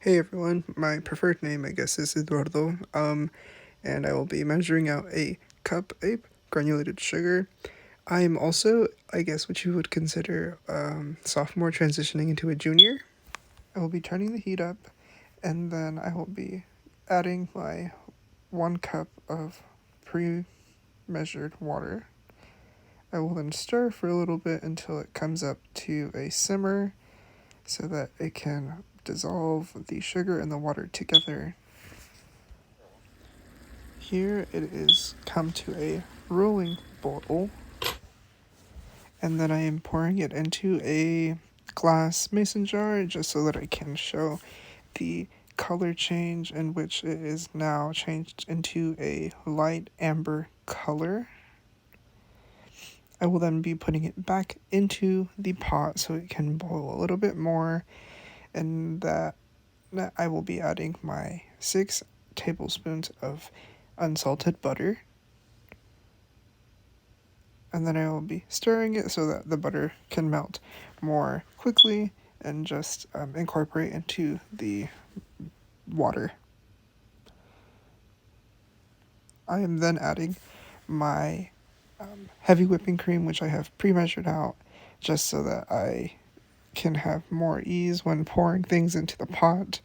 Hey everyone, my preferred name I guess is Eduardo, and I will be measuring out a cup of granulated sugar. I am also, I guess, what you would consider sophomore transitioning into a junior. I will be turning the heat up, and then I will be adding my 1 cup of pre-measured water. I will then stir for a little bit until it comes up to a simmer so that it can dissolve the sugar and the water together. Here it is come to a rolling boil, and then I am pouring it into a glass mason jar just so that I can show the color change in which it is now changed into a light amber color. I will then be putting it back into the pot so it can boil a little bit more, and that I will be adding my 6 tablespoons of unsalted butter, and then I will be stirring it so that the butter can melt more quickly and just incorporate into the water. I am then adding my heavy whipping cream, which I have pre-measured out just so that I can have more ease when pouring things into the pot.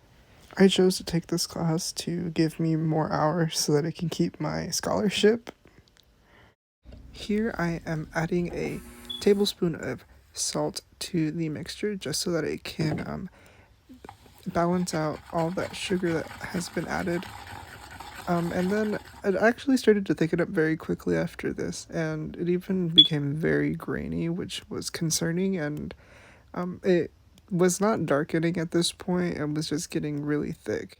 I chose to take this class to give me more hours so that I can keep my scholarship. Here I am adding a tablespoon of salt to the mixture just so that it can balance out all that sugar that has been added. And then it actually started to thicken up very quickly after this, and it even became very grainy, which was concerning, and it was not darkening at this point, it was just getting really thick.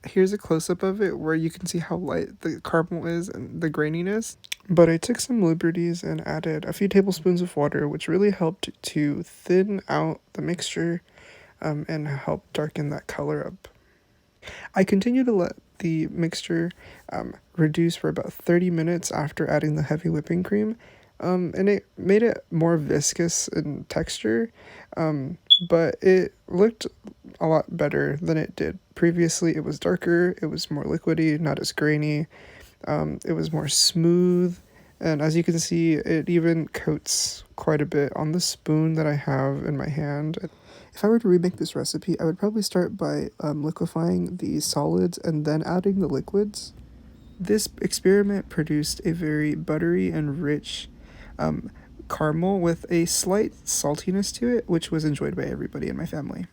Here's a close-up of it where you can see how light the caramel is and the graininess. But I took some liberties and added a few tablespoons of water, which really helped to thin out the mixture and help darken that color up. I continue to let the mixture reduce for about 30 minutes after adding the heavy whipping cream, and it made it more viscous in texture, but it looked a lot better than it did previously. It was darker, it was more liquidy, not as grainy, it was more smooth, and as you can see, it even coats quite a bit on the spoon that I have in my hand. If I were to remake this recipe, I would probably start by liquefying the solids and then adding the liquids. This experiment produced a very buttery and rich caramel with a slight saltiness to it, which was enjoyed by everybody in my family.